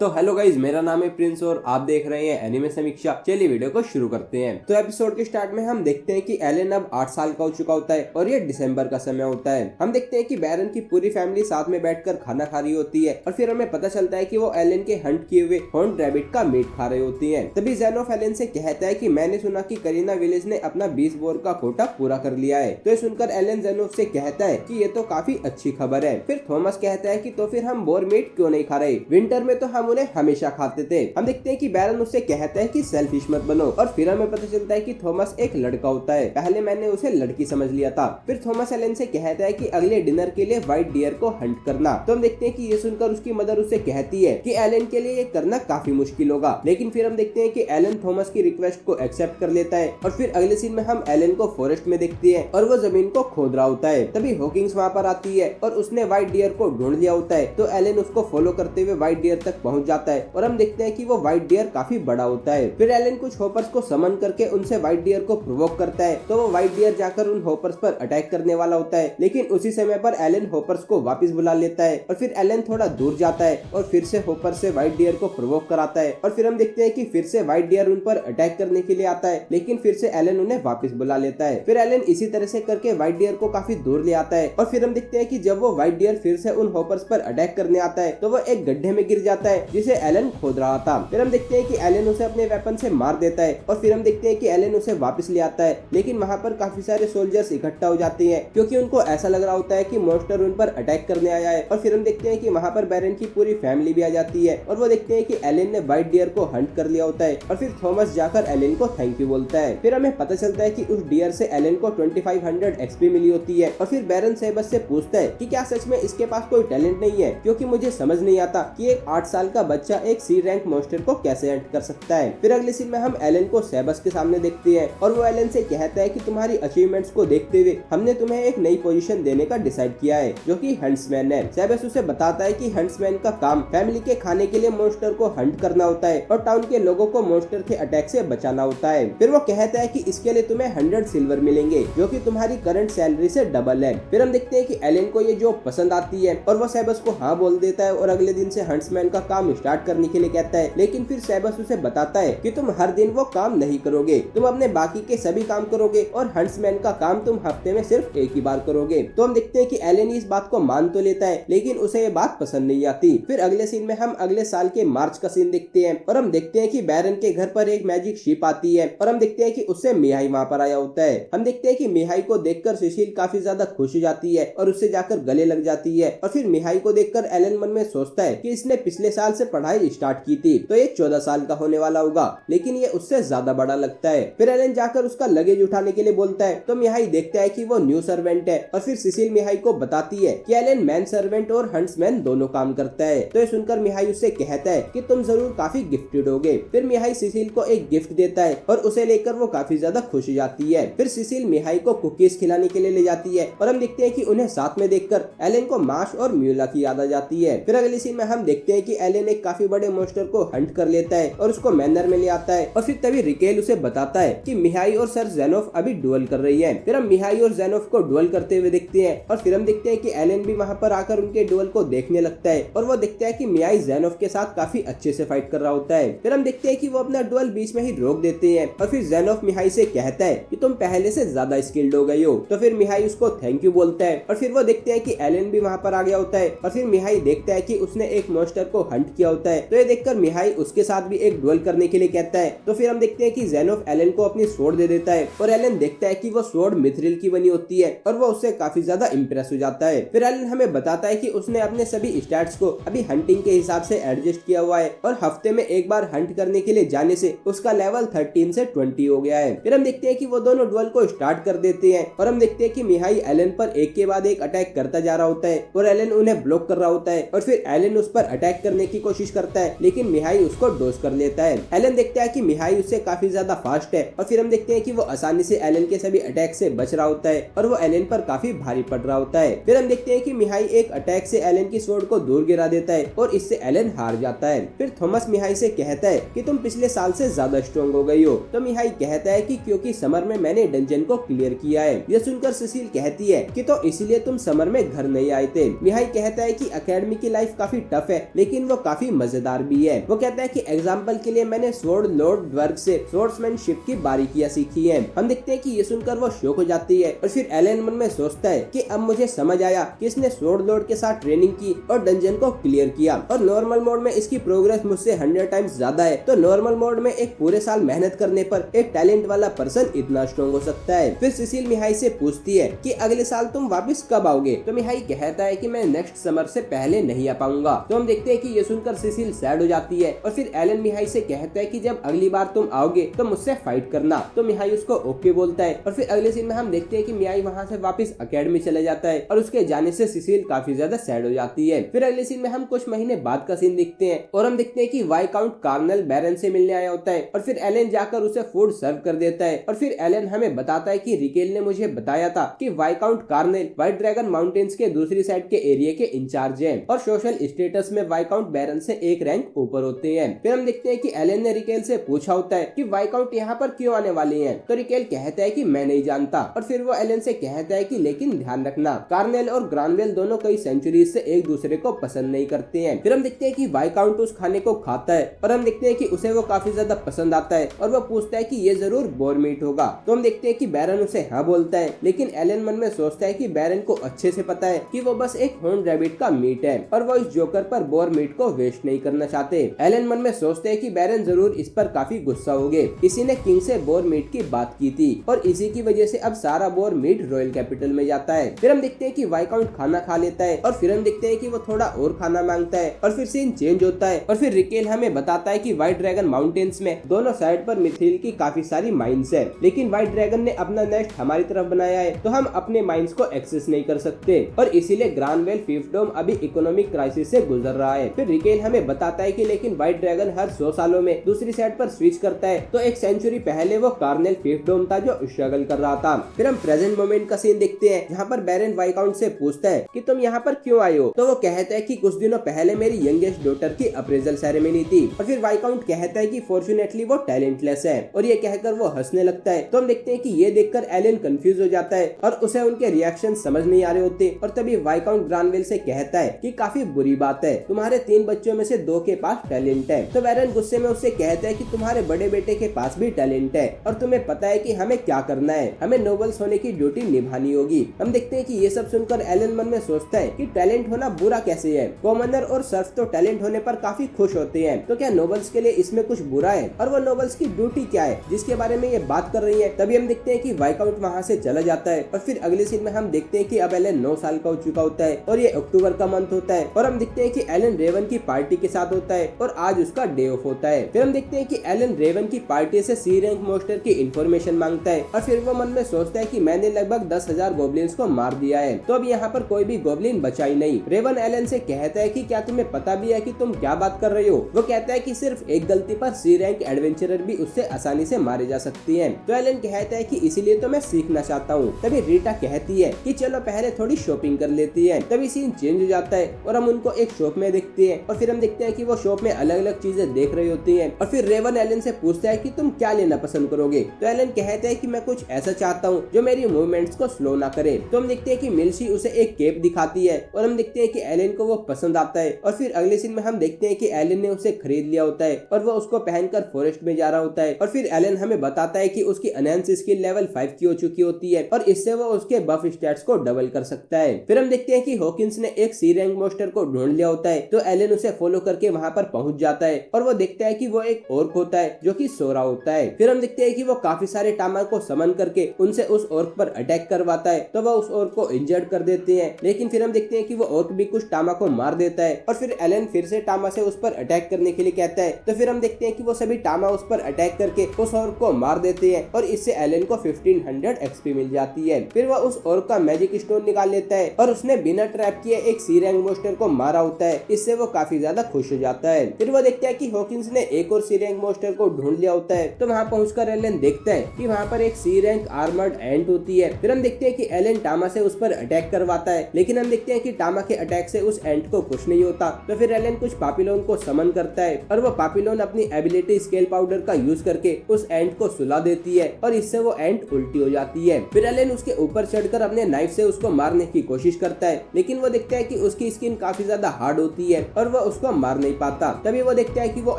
तो hello guys, मेरा नाम है प्रिंस और आप देख रहे हैं एनिमे समीक्षा। चलिए वीडियो को शुरू करते हैं। तो एपिसोड के स्टार्ट में हम देखते हैं कि एलन अब 8 साल का हो चुका होता है और ये दिसंबर का समय होता है। हम देखते हैं कि बैरन की पूरी फैमिली साथ में बैठकर खाना खा रही होती है और फिर हमें पता चलता है कि वो एलन के हंट किए हुए हॉर्न्ड रैबिट का मीट खा रही होती है। तभी ज़ेनोफ एलन से कहता है कि मैंने सुना कि करीना विलेज ने अपना 20 बोर का कोटा पूरा कर लिया है। तो ये सुनकर एलन ज़ेनोफ से कहता है कि ये तो काफी अच्छी खबर है। फिर थॉमस कहता है कि तो फिर हम बोर मीट क्यों नहीं खा रहे, विंटर में तो हम उन्हें हमेशा खाते थे। हम देखते हैं कि बैरन उससे कहता है कि सेल्फिश मत बनो और फिर हमें पता चलता है कि थॉमस एक लड़का होता है। पहले मैंने उसे लड़की समझ लिया था। फिर थॉमस एलन से कहता है कि अगले डिनर के लिए व्हाइट डियर को हंट करना। तो हम देखते हैं कि ये सुनकर उसकी मदर उसे कहती है कि एलन के लिए ये करना काफी मुश्किल होगा, लेकिन फिर हम देखते हैं कि एलन थॉमस की रिक्वेस्ट को एक्सेप्ट कर लेता है। और फिर अगले सीन में हम एलन को फॉरेस्ट में देखते हैं और वो जमीन को खोद रहा होता है। तभी हॉकिंग्स वहाँ पर आती है और उसने व्हाइट डियर को ढूंढ लिया होता है। तो एलन उसको फॉलो करते हुए व्हाइट डियर तक पहुंच जाता है और हम देखते हैं कि वो व्हाइट डियर काफी बड़ा होता है। फिर एलन कुछ होपर्स को समन करके उनसे व्हाइट डियर को प्रोवोक करता है। तो वो व्हाइट डियर जाकर उन होपर्स पर अटैक करने वाला होता है, लेकिन उसी समय पर एलन होपर्स को वापस बुला लेता है और फिर एलन थोड़ा दूर जाता है और फिर से होपर से व्हाइट डियर को प्रोवोक कराता है। और फिर हम देखते हैं कि फिर से व्हाइट डियर उन पर अटैक करने के लिए आता है, लेकिन फिर से एलन उन्हें वापस बुला लेता है। फिर एलन इसी तरह से करके व्हाइट डियर को काफी दूर ले आता है और फिर हम देखते हैं कि जब वो व्हाइट डियर फिर से उन होपर्स पर अटैक करने आता है तो वो एक गड्ढे में गिर जाता है जिसे एलन खोद रहा था। फिर हम देखते हैं कि एलन उसे अपने वेपन से मार देता है और फिर हम देखते हैं कि एलन उसे वापस ले आता है, लेकिन वहाँ पर काफी सारे सोल्जर्स इकट्ठा हो जाते हैं क्योंकि उनको ऐसा लग रहा होता है कि मॉन्स्टर उन पर अटैक करने आया है। और फिर हम देखते हैं कि वहाँ पर बैरन की पूरी फैमिली भी आ जाती है और वो देखते हैं कि एलन ने व्हाइट डियर को हंट कर लिया होता है और फिर थॉमस जाकर एलन को थैंक यू बोलता है। फिर हमें पता चलता है कि उस डियर से एलन को 2500 एक्सपी मिली होती है। और फिर बैरन सेबस से पूछता है कि क्या सच में इसके पास कोई टैलेंट नहीं है, क्योंकि मुझे समझ नहीं आता कि एक 8 साल का बच्चा एक सी रैंक मॉन्स्टर को कैसे हंट कर सकता है। फिर अगले सीन में हम एलन को सेबस के सामने देखते हैं और वो एलन से कहता है कि तुम्हारी अचीवमेंट्स को देखते हुए हमने तुम्हें एक नई पोजीशन देने का डिसाइड किया है, जो कि हंट्समैन है। सेबस उसे बताता है कि हंट्समैन का काम फैमिली के खाने के लिए मॉन्स्टर को हंट करना होता है और टाउन के लोगों को मॉन्स्टर के अटैक से बचाना होता है। फिर वो कहता है कि इसके लिए तुम्हें 100 सिल्वर मिलेंगे, जो कि तुम्हारी करंट सैलरी से डबल है। फिर हम देखते हैं कि एलन को ये जॉब पसंद आती है और वो सेबस को हाँ बोल देता है और अगले दिन से हंट्समैन का काम स्टार्ट करने के लिए कहता है। लेकिन फिर सेबस उसे बताता है कि तुम हर दिन वो काम नहीं करोगे, तुम अपने बाकी के सभी काम करोगे और हंट्समैन का काम तुम हफ्ते में सिर्फ एक ही बार करोगे। तो हम देखते हैं कि एलन इस बात को मान तो लेता है, लेकिन उसे ये बात पसंद नहीं आती। फिर अगले सीन में हम अगले साल के मार्च का सीन देखते हैं और हम देखते हैं कि बैरन के घर पर एक मैजिक शिप आती है और हम देखते हैं कि उससे मिहाई वहाँ पर आया होता है। हम देखते हैं कि मिहाई को देखकर सुशील काफी ज्यादा खुश हो जाती है और उससे जाकर गले लग जाती है। और फिर मिहाई को देखकर एलन मन में सोचता है कि इसने पिछले साल से पढ़ाई स्टार्ट की थी, तो ये 14 साल का होने वाला होगा, लेकिन ये उससे ज्यादा बड़ा लगता है। फिर एलन जाकर उसका लगेज उठाने के लिए बोलता है तो मिहाई देखता है कि वो न्यू सर्वेंट है और फिर सुशील मिहाई को बताती है कि एलन मैन सर्वेंट और हंट्समैन दोनों काम करता है। तो ये सुनकर मिहाई उससे कहता है कि तुम जरूर काफी गिफ्टेड होगे। फिर मिहाई सुशील को एक गिफ्ट देता है और उसे लेकर वो काफी ज्यादा खुश हो जाती है। फिर सुशील मिहाई को कुकीज खिलाने के लिए ले जाती है और हम देखते हैं कि उन्हें साथ में देखकर एलन को माश और म्यूला की याद आ जाती है। फिर अगले सीन में हम देखते हैं कि एलन एक काफी बड़े मॉन्स्टर को हंट कर लेता है और उसको मैनर में ले आता है और फिर तभी रिकेल उसे बताता है कि मिहाई और सर ज़ेनोफ अभी डुएल कर रही है। फिर हम मिहाई और ज़ेनोफ को डुएल करते हुए देखते हैं और फिर हम देखते हैं कि एलन भी वहाँ पर आकर उनके डुएल को देखने लगता है और वो देखता है कि मिहाई ज़ेनोफ के साथ काफी अच्छे से फाइट कर रहा होता है। फिर हम देखते हैं कि वो अपना डुएल बीच में ही रोक देते हैं और फिर ज़ेनोफ मिहाई से कहता है कि तुम पहले से ज्यादा स्किल्ड हो गई हो। तो फिर मिहाई उसको थैंक यू बोलता है और फिर वो देखते हैं कि एलन भी वहाँ पर आ गया होता है और फिर मिहाई देखता है कि उसने एक मॉन्स्टर को हंट किया होता है। तो ये देखकर मिहाई उसके साथ भी एक डुएल करने के लिए कहता है। तो फिर हम देखते हैं कि ज़ेनोफ एलन को अपनी स्वॉर्ड दे देता है और एलन देखता है कि वो स्वॉर्ड मिथ्रिल की बनी होती है और वो उससे काफी ज्यादा इंप्रेस हो जाता है। फिर एलन हमें बताता है कि उसने अपने सभी स्टैट्स को अभी हंटिंग के हिसाब से एडजस्ट किया हुआ है और हफ्ते में एक बार हंट करने के लिए जाने से उसका लेवल 13 से 20 हो गया है। फिर हम देखते हैं कि वो दोनों डुएल को स्टार्ट कर देते हैं और हम देखते हैं कि मिहाई एलन पर एक के बाद एक अटैक करता जा रहा होता है और एलन उन्हें ब्लॉक कर रहा होता है और फिर एलन उस पर अटैक करने की कोशिश करता है, लेकिन मिहाई उसको डोज कर लेता है। एलन देखता है कि मिहाई उससे काफी ज्यादा फास्ट है और फिर हम देखते हैं कि वो आसानी से एलन के सभी अटैक से बच रहा होता है और वो एलन पर काफी भारी पड़ रहा होता है। फिर हम देखते हैं कि मिहाई एक अटैक से एलन की स्वॉर्ड को दूर गिरा देता है और इससे एलन हार जाता है। फिर थॉमस मिहाई से कहता है कि तुम पिछले साल से ज्यादा स्ट्रॉन्ग हो गई हो। तो मिहाई कहता है कि क्योंकि समर में मैंने डंजन को क्लियर किया है। यह सुनकर सुशील कहती है कि तो इसलिए तुम समर में घर नहीं आए थे। मिहाई कहता है कि एकेडमी की लाइफ काफी टफ है, लेकिन वो काफी मजेदार भी है। वो कहता है कि एग्जाम्पल के लिए मैंने स्वॉर्ड लॉर्ड ड्वर्ग से स्वॉर्ड्समैनशिप की बारीकियां सीखी है। हम देखते हैं कि ये सुनकर वो शॉक हो जाती है और फिर एलन मन में सोचता है कि अब मुझे समझ आया कि इसने स्वॉर्ड लॉर्ड के साथ ट्रेनिंग की और डंजन को क्लियर किया, और नॉर्मल मोड में इसकी प्रोग्रेस मुझसे 100 टाइम्स ज्यादा है। तो नॉर्मल मोड में एक पूरे साल मेहनत करने पर एक टैलेंट वाला पर्सन इतना स्ट्रॉन्ग हो सकता है। फिर सिसिल मिहाई से पूछती है कि अगले साल तुम वापस कब आओगे? तो मिहाई कहता है कि मैं नेक्स्ट समर से पहले नहीं आ पाऊंगा। तो हम देखते हैं कि ये सुनकर सिसिल सैड हो जाती है और फिर एलन मिहाई से कहता है कि जब अगली बार तुम आओगे तो मुझसे फाइट करना। तो मिहाई उसको ओके बोलता है और फिर अगले सीन में हम देखते हैं कि मिहाई वहाँ से वापस अकेडमी चले जाता है और उसके जाने से सिसिल काफी ज्यादा सैड हो जाती है। फिर अगले सीन में हम कुछ महीने बाद का सीन देखते हैं और हम देखते हैं कि वाइकाउंट कार्नल बैरन से मिलने आया होता है और फिर एलन जाकर उसे फूड सर्व कर देता है और फिर एलन हमें बताता है कि रिकेल ने मुझे बताया था कि viscount carnal white dragon mountains के दूसरी साइड के एरिया के इंचार्ज हैं और सोशल स्टेटस में वाइकाउंट बैरन से एक रैंक ऊपर होते हैं। फिर हम देखते हैं कि एलन ने रिकेल से पूछा होता है कि वाइकाउंट यहाँ पर क्यों आने वाले हैं? तो रिकेल कहता है कि मैं नहीं जानता और फिर वो एलन से कहता है कि लेकिन ध्यान रखना कार्नेल और ग्रानवेल दोनों कई सेंचुरीज से एक दूसरे को पसंद नहीं करते हैं। फिर हम देखते हैं कि वाइकाउंट उस खाने को खाता है और हम देखते हैं कि उसे वो काफी ज्यादा पसंद आता है और वो पूछता है कि ये जरूर बोर मीट होगा। तो हम देखते हैं कि बैरन उसे हाँ बोलता है, लेकिन एलन मन में सोचता है कि बैरन को अच्छे से पता है कि वो बस एक हॉर्न रैबिट का मीट है और वो इस जोकर पर बोर मीट को वेस्ट नहीं करना चाहते। एलन मन में सोचते हैं कि बैरन जरूर इस पर काफी गुस्सा होगे, इसी ने किंग से बोर मीट की बात की थी और इसी की वजह से अब सारा बोर मीट रॉयल कैपिटल में जाता है। फिर हम देखते हैं कि वाइकाउंट खाना खा लेता है और फिर हम देखते हैं कि वो थोड़ा और खाना मांगता है और फिर सीन चेंज होता है और फिर रिकेल हमें बताता है कि व्हाइट ड्रैगन माउंटेन्स में दोनों साइड पर मिथिल की काफी सारी माइंस है, लेकिन व्हाइट ड्रैगन ने अपना नेस्ट हमारी तरफ बनाया है तो हम अपने माइंस को एक्सेस नहीं कर सकते और इसीलिए ग्रानवेल फिफ्थडोम अभी इकोनॉमिक क्राइसिस से गुजर रहा है। फिर रिकेल हमें बताता है कि लेकिन व्हाइट ड्रैगन हर 100 सालों में दूसरी साइड पर स्विच करता है, तो एक सेंचुरी पहले वो कार्नेल फिफ्थडोम था जो स्ट्रगल कर रहा था। फिर हम प्रेजेंट मोमेंट का सीन देखते हैं जहाँ पर बैरन वाइकाउंट से पूछता है कि तुम यहाँ पर क्यों आए हो? तो वो कहता है कि कुछ दिनों पहले मेरी यंगेस्ट डॉटर की अप्रेजल सेरेमनी थी और फिर वाइकाउंट कहता है कि फॉर्चुनेटली वो टैलेंटलेस है और ये कहकर वो हंसने लगता है। तो हम देखते हैं कि ये देखकर एलन कंफ्यूज हो जाता है और उसे उनके रिएक्शन समझ नहीं आ रहे होते और तभी वाइकाउंट ग्रानवेल से कहता है कि काफी बुरी बात है, तुम्हारे 3 बच्चों में से 2 के पास टैलेंट है। तो बैरन गुस्से में उससे कहता है कि तुम्हारे बड़े बेटे के पास भी टैलेंट है और तुम्हें पता है कि हमें क्या करना है, हमें नोबल्स होने की ड्यूटी निभानी होगी। हम देखते हैं कि ये सब सुनकर एलन मन में सोचता है कि टैलेंट होना बुरा कैसे है? कॉमनर और सर्फ तो टैलेंट होने पर काफी खुश होते हैं, तो क्या नोबल्स के लिए इसमें कुछ बुरा है? और वो नोबल्स की ड्यूटी क्या है जिसके बारे में ये बात कर रही है? तभी हम देखते हैं कि वाइकाउंट वहाँ से चला जाता है और फिर अगले सीन में हम देखते हैं कि अब एलन 9 साल का हो चुका होता है और ये अक्टूबर का मंथ होता है और हम देखते हैं कि एलन रेवन की पार्टी के साथ होता है और आज उसका डे ऑफ होता है। फिर हम देखते हैं कि एलन रेवन की पार्टी से सी रैंक मोस्टर की इंफॉर्मेशन मांगता है और फिर वो मन में सोचता है कि मैंने लगभग 10,000 गोब्लिन्स को मार दिया है, तो अब यहाँ पर कोई भी गोब्लिन बचा ही नहीं। रेवन एलन से कहता है कि क्या तुम्हें पता भी है कि तुम क्या बात कर रहे हो? वो कहता है कि सिर्फ एक गलती पर सी रैंक एडवेंचरर भी उससे आसानी से मारे जा सकती हैं। तो एलन कहता है कि इसीलिए तो मैं सीखना चाहता हूँ। तभी रीटा कहती है कि चलो पहले थोड़ी शॉपिंग कर लेती है। तभी सीन चेंज हो जाता है और हम उनको एक शॉप में देखते हैं और फिर हम देखते हैं कि वो शॉप में अलग अलग चीजें देख रही होती हैं और फिर रेवन एलन से पूछता है कि तुम क्या लेना पसंद करोगे? तो एलन कहता है कि मैं कुछ ऐसा चाहता हूँ जो मेरी मूवमेंट्स को स्लो ना करे। तो हम देखते हैं कि मिल्शी उसे एक केप दिखाती है और हम देखते हैं कि एलन को वो पसंद आता है और फिर अगले सीन में हम देखते हैं कि एलन ने उसे खरीद लिया होता है और वो उसको पहनकर फॉरेस्ट में जा रहा होता है और फिर एलन हमें बताता है कि उसकी एनहांस स्किल लेवल 5 की हो चुकी होती है और इससे वो उसके बफ स्टैट्स को डबल कर सकता है। फिर हम देखते हैं कि हॉकिंस ने एक सी रैंक मोस्टर को ढूंढ लिया होता है, तो एलन उसे फॉलो करके वहां पर पहुंच जाता है और वो देखता है कि वो एक ऑर्क होता है जो कि सो रहा होता है। फिर हम देखते हैं कि वो काफी सारे टामा को समन करके उनसे उस ऑर्क पर अटैक करवाता है, तो वो उस ऑर्क को इंजर्ड कर देते हैं, लेकिन फिर हम देखते हैं कि वो ऑर्क भी कुछ टामा को मार देता है और फिर एलन फिर से टामा से उस पर अटैक करने के लिए कहता है। तो फिर हम देखते हैं कि वो सभी टामा उस पर अटैक करके उस ऑर्क को मार देते हैं और इससे एलन को 1500 एक्सपी मिल जाती है। फिर वो उस ऑर्क का मैजिक स्टोन निकाल लेता है और उसने बिना ट्रैप किए एक सी रैंक मोस्टर को मारा होता है, इससे वो काफी ज्यादा खुश हो जाता है। फिर वो देखता है कि हॉकिंस ने एक और सी रैंक मोस्टर को ढूंढ लिया होता है, तो वहाँ पहुंचकर एलन देखता है कि वहाँ पर एक सी रैंक आर्मर्ड एंट होती है। फिर हम देखते हैं कि एलन टामा से उस पर अटैक करवाता है, लेकिन हम देखते हैं कि टामा के अटैक से उस एंट को कुछ नहीं होता। तो फिर एलन कुछ पापिलोन को समन करता है और वो पापिलोन अपनी एबिलिटी स्केल पाउडर का यूज करके उस एंट को सुला देती है और इससे वो एंट उल्टी हो जाती है। फिर एलन उसके ऊपर चढ़कर अपने नाइफ से उसको मारने की कोशिश करता है, लेकिन वो देखता है कि उसकी स्किन काफी ज्यादा हार्ड होती है और वह उसको मार नहीं पाता। तभी वो देखता है कि वो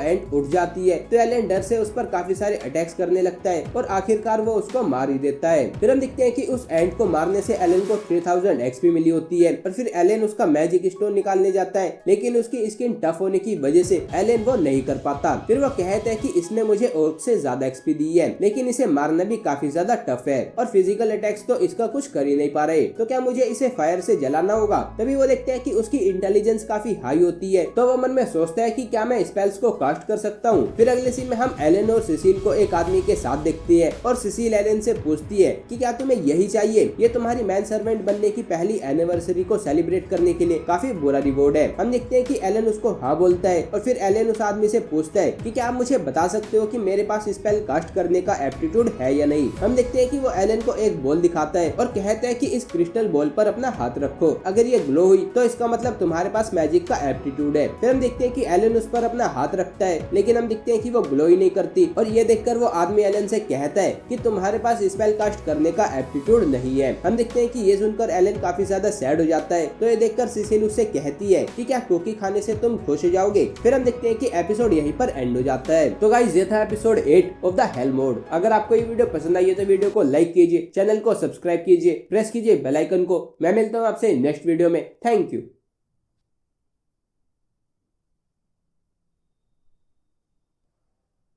एंट उठ जाती है, तो एलन डर से उस पर काफी सारे अटैक्स करने लगता है और आखिरकार वो उसको मार ही देता है। फिर हम देखते हैं कि उस एंट को मारने से एलन को 3000 एक्सपी मिली होती है और फिर एलन उसका मैजिक स्टोन निकालने जाता है, लेकिन उसकी स्किन टफ होने की वजह से एलन वो नहीं कर पाता। फिर वो कहता है कि इसने मुझे ओर्क से ज्यादा एक्सपी दी है, लेकिन इसे मारना भी काफी ज्यादा टफ है और फिजिकल अटैक्स तो इसका कुछ कर ही नहीं पा रहे, तो क्या मुझे इसे फायर से जलाना होगा। तभी वो देखते हैं कि उसकी इंटेलिजेंस काफी हाई होती है, तो वो मन में सोचता है कि क्या मैं स्पेल्स को कास्ट कर सकता हूँ। फिर अगले सीन में हम एलन और सिसिल को एक आदमी के साथ देखते हैं और सिसिल एलन से पूछती है कि क्या तुम्हें यही चाहिए, ये तुम्हारी मैन सर्वेंट बनने की पहली एनिवर्सरी को सेलिब्रेट करने के लिए काफी बुरा रिवॉर्ड है। हम देखते हैं कि एलन उसको हाँ बोलता है और फिर एलन उस आदमी से पूछता है कि क्या आप मुझे बता सकते हो कि मेरे पास स्पेल कास्ट करने का एप्टीट्यूड है या नहीं। हम देखते हैं कि वो एलन को एक बॉल दिखाता है और कहता है कि इस क्रिस्टल बॉल पर अपना हाथ रखो, अगर ये ग्लो हुई तो इसका मतलब तुम्हारे पास मैजिक का एप्टीट्यूड है। फिर हम देखते हैं कि एलन उस पर अपना हाथ रखता है, लेकिन हम देखते हैं कि वो ग्लो ही नहीं करती और ये देखकर वो आदमी एलन से कहता है कि तुम्हारे पास स्पेल कास्ट करने का एप्टीट्यूड नहीं है। हम देखते हैं कि ये सुनकर एलन काफी ज्यादा सैड हो जाता है, तो ये देखकर सिसिल उससे कहती है कि क्या कुकी खाने से तुम खुश हो जाओगे। फिर हम देखते हैं कि एपिसोड यहीं पर एंड हो जाता है। तो गाइस ये था episode 8 of the hell mode. अगर आपको ये वीडियो पसंद आई है तो वीडियो को लाइक कीजिए, चैनल को सब्सक्राइब कीजिए, प्रेस कीजिए बेल आइकन को। मैं मिलता हूँ आपसे नेक्स्ट वीडियो में। Thank you.